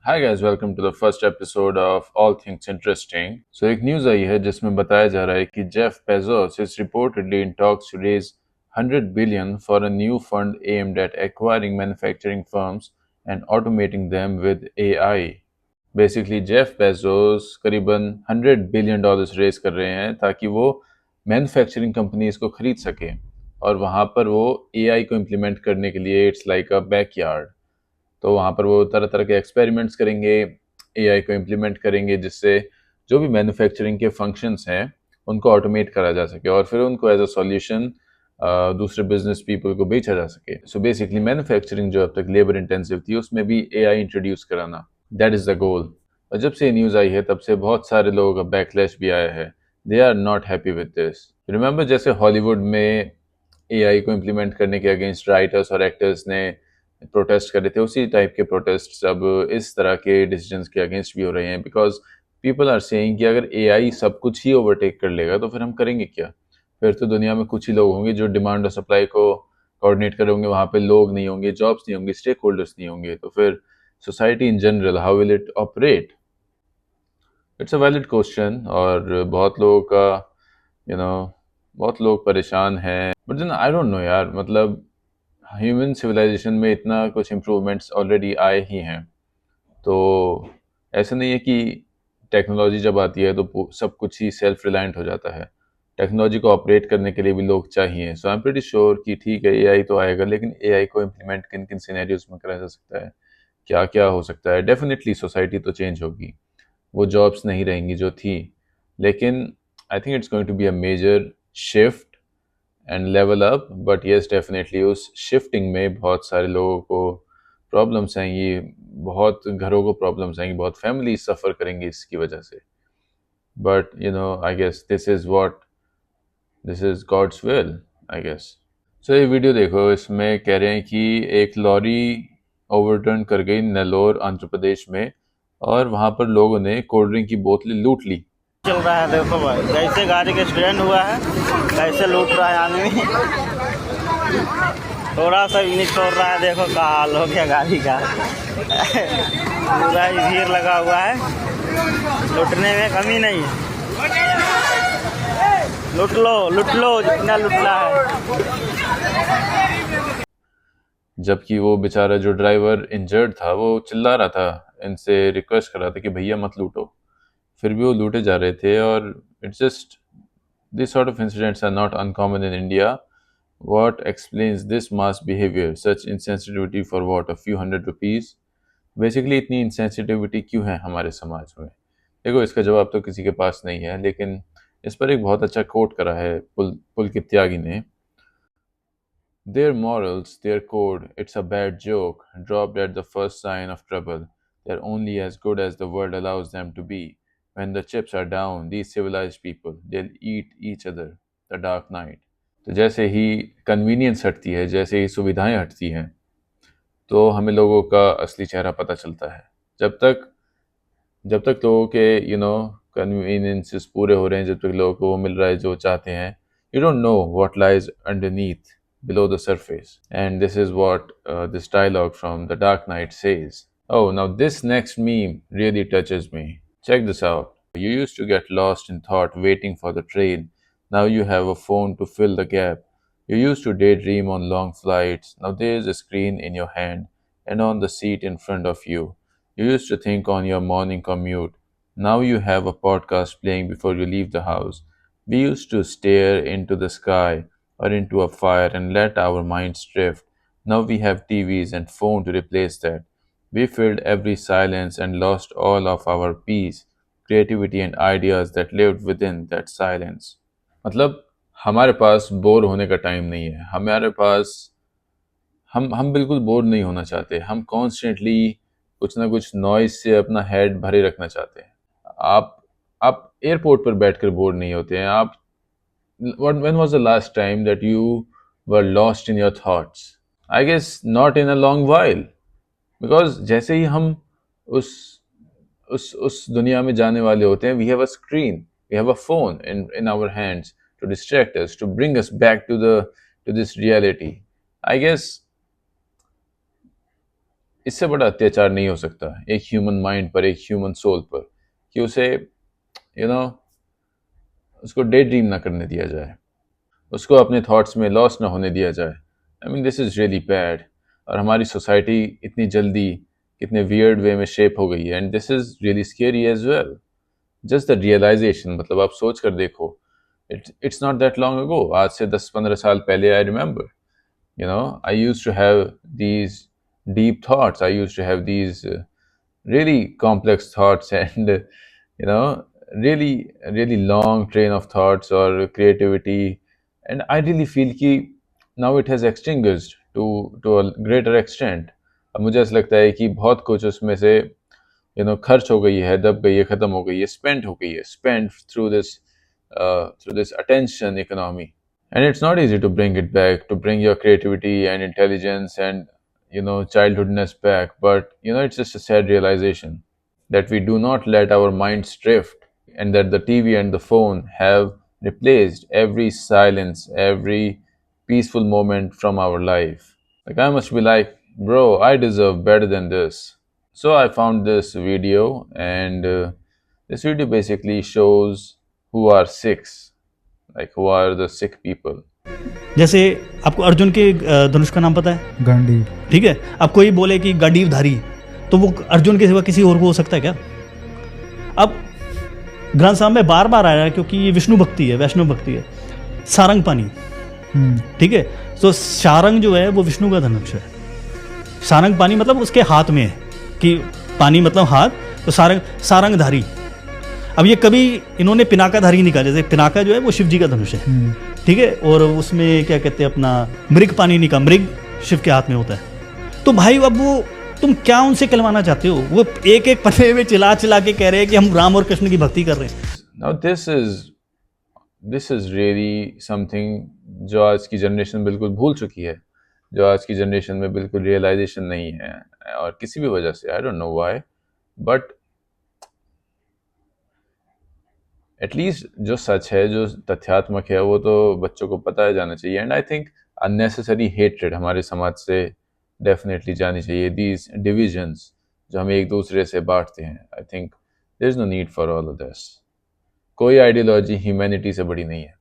Hi guys, welcome to the first episode of all things interesting. एक news आई है जिसमें बताया जा रहा है कि Jeff Bezos is reportedly in talks to raise 100 billion for a new fund aimed at acquiring manufacturing firms and automating them with AI. Basically Jeff Bezos करीबन 100 बिलियन डॉलर्स रेज कर रहे हैं ताकि वो मैन्युफैक्चरिंग कंपनीज को खरीद सके और वहां पर वो एआई को इम्प्लीमेंट करने के लिए इट्स लाइक अ बैकयार्ड। तो वहाँ पर वो तरह तरह के एक्सपेरिमेंट्स करेंगे, एआई को इम्प्लीमेंट करेंगे जिससे जो भी मैन्युफैक्चरिंग के फंक्शंस हैं उनको ऑटोमेट करा जा सके और फिर उनको एज अ सॉल्यूशन दूसरे बिजनेस पीपल को बेचा जा सके। सो बेसिकली मैन्युफैक्चरिंग जो अब तक लेबर इंटेंसिव थी उसमें भी एआई इंट्रोड्यूस कराना, दैट इज द गोल। और जब से ये न्यूज़ आई है तब से बहुत सारे लोगों का बैकलैश भी आया है। They are not happy with this. Remember जैसे हॉलीवुड में एआई को इम्प्लीमेंट करने के अगेंस्ट राइटर्स और एक्टर्स ने प्रोटेस्ट कर रहे थे, उसी टाइप के प्रोटेस्ट अब इस तरह के डिसीजंस के अगेंस्ट भी हो रहे हैं। बिकॉज पीपल आर सेइंग कि अगर एआई सब कुछ ही ओवरटेक कर लेगा तो फिर हम करेंगे क्या? फिर तो दुनिया में कुछ ही लोग होंगे जो डिमांड और सप्लाई को कोऑर्डिनेट कर होंगे, वहाँ पे लोग नहीं होंगे, जॉब्स नहीं होंगे, स्टेक होल्डर्स नहीं होंगे, तो फिर society in general how will it operate? It's a valid question और बहुत लोगों का यू नो बहुत लोग परेशान हैं। But then I don't know यार, मतलब ह्यूमन सिविलाइजेशन में इतना कुछ इम्प्रूवमेंट्स ऑलरेडी आए ही हैं। तो ऐसा नहीं है कि टेक्नोलॉजी जब आती है तो सब कुछ ही सेल्फ रिलायंट हो जाता है। टेक्नोलॉजी को ऑपरेट करने के लिए भी लोग चाहिए। सो आई एम प्रीटी श्योर कि ठीक है, एआई तो आएगा, लेकिन एआई को इम्प्लीमेंट किन किन सिनेरियोज में करा जा सकता है, क्या क्या हो सकता है। डेफिनेटली सोसाइटी तो चेंज होगी, वो जॉब्स नहीं रहेंगी जो थी, लेकिन I think it's going to be a major shift and level up. But yes, definitely उस शिफ्टिंग में बहुत सारे लोगों को प्रॉब्लम्स आएंगी, बहुत घरों को प्रॉब्लम्स आएंगी, बहुत फैमिली सफ़र करेंगी इसकी वजह से। But I guess this is God's will, I guess. ये वीडियो देखो, इसमें कह रहे हैं कि एक लॉरी ओवरटर्न कर गई नेल्लोर आंध्र प्रदेश में और वहां पर लोगों ने कोल्ड ड्रिंक की बोतलें लूट ली। चल रहा है, देखो भाई कैसे गाड़ी का एक्सीडेंट हुआ है, कैसे लूट रहा है आदमी। थोड़ा सा भी नहीं छोड़ रहा है, देखो क्या हाल हो गया गाड़ी का। पूरा ही भीड़ लगा हुआ है, लूटने में कमी नहीं है। लूट लो जितना लूटना है। जबकि वो बेचारा जो ड्राइवर इंजर्ड था वो चिल्ला रहा था, इनसे रिक्वेस्ट कर रहा था कि भैया मत लूटो, फिर भी वो लूटे जा रहे थे। और it's just this sort of incidents are not uncommon in India. What explains this mass behavior, such insensitivity for what, a few hundred rupees? Basically इतनी इंसेंसिटिविटी क्यों है हमारे समाज में? देखो, इसका जवाब तो किसी के पास नहीं है, लेकिन इस पर एक बहुत अच्छा कोट करा है पुलकित त्यागी ने। Their morals, their code, it's a bad joke, dropped at the first sign of trouble. They're only as good as the world allows them to be. When the chips are down, these civilized people, they'll eat each other. The Dark Knight. तो जैसे ही convenience हटती है, जैसे ही सुविधाएं हटती हैं, तो हमें लोगों का असली चेहरा पता चलता है। जब तक जब तक लोगों के कन्वीनियंसेस पूरे हो रहे हैं, जब तक लोगों को वो मिल रहा है जो चाहते हैं, you don't know what lies underneath below the surface. And this is what this dialogue from The Dark Knight says. Oh, now this next meme really touches me. Check this out. You used to get lost in thought waiting for the train. Now you have a phone to fill the gap. You used to daydream on long flights. Now there is a screen in your hand and on the seat in front of you. You used to think on your morning commute. Now you have a podcast playing before you leave the house. We used to stare into the sky or into a fire and let our minds drift. Now we have TVs and phone to replace that. We filled every silence and lost all of our peace, creativity and ideas that lived within that silence. मतलब हमारे पास bore होने का time नहीं है। हमारे पास हम बिल्कुल bore नहीं होना चाहते। हम कॉन्स्टेंटली कुछ ना कुछ नॉइज से अपना हेड भरे रखना चाहते हैं। आप आप एयरपोर्ट पर बैठकर बोर नहीं होते हैं। आप when was the last time that you were lost in your thoughts? I guess not in a long while. Because जैसे ही हम उस उस दुनिया में जाने वाले होते हैं, we have a screen, we have a phone in our hands to distract us, to bring us back to this reality. I guess इससे बड़ा अत्याचार नहीं हो सकता एक ह्यूमन माइंड पर, एक ह्यूमन सोल पर, कि उसे उसको डे ड्रीम ना करने दिया जाए, उसको अपने थॉट्स में लॉस ना होने दिया जाए। I mean this is really bad. और हमारी सोसाइटी इतनी जल्दी कितने वियर्ड वे में शेप हो गई है, and this is really scary as well. Just the realisation, मतलब आप सोच कर देखो, it's not that long ago, आज से 10-15 साल पहले, I remember, I used to have these deep thoughts. I used to have these really complex thoughts and really really long train of thoughts or creativity, and I really feel कि now it has extinguished to a greater extent. अब मुझे ऐसा लगता है कि बहुत कुछ उसमें से खर्च हो गई है, दब गई है, खत्म हो गई है, स्पेंट हो गई है, spent through this attention economy. And it's not easy to bring it back, to bring your creativity and intelligence and childhoodness back, but it's just a sad realization that we do not let our minds drift, and that the TV and the phone have replaced every silence, every peaceful moment from our life. Like, I must be like, bro, I deserve better than this. So I found this video, and this video basically shows who are six, like who are the sick people. जैसे आपको अर्जुन के धनुष का नाम पता है? गांडीव। ठीक है, अब कोई बोले कि गांडीवधारी, तो वो अर्जुन के सिवा किसी और को हो सकता है क्या? अब ग्रंथ साहब में बार बार आ रहा है क्योंकि ये विष्णु भक्ति है, वैष्णव भक्ति है। सारंग पानी, ठीक है, तो सारंग जो है वो विष्णु का धनुष है। सारंग पानी मतलब उसके हाथ में है, कि पानी मतलब हाथ, तो सारंगधारी। अब ये कभी इन्होंने पिनाकाधारी निकाले, जैसे पिनाका जो है वो शिव जी का धनुष है, ठीक है, और उसमें क्या कहते हैं अपना मृग पानी निकाल, मृग शिव के हाथ में होता है। तो भाई अब वो तुम क्या उनसे कहलवाना चाहते हो? वो एक एक पन्ने में चिल्ला चिल्ला के कह रहे हैं कि हम राम और कृष्ण की भक्ति कर रहे हैं। Now this is really something जो आज की जनरेशन बिल्कुल भूल चुकी है, जो आज की जनरेशन में बिल्कुल रियलाइजेशन नहीं है, और किसी भी वजह से, आई don't know why, but at least जो सच है, जो तथ्यात्मक है, वो तो बच्चों को पता है, जाना चाहिए। And I think unnecessary hatred हमारे समाज से डेफिनेटली जानी चाहिए। दीज डिविजन्स जो हम एक दूसरे से बांटते हैं, I think there is no need for all of this. कोई आइडियोलॉजी ह्यूमैनिटी से बड़ी नहीं है।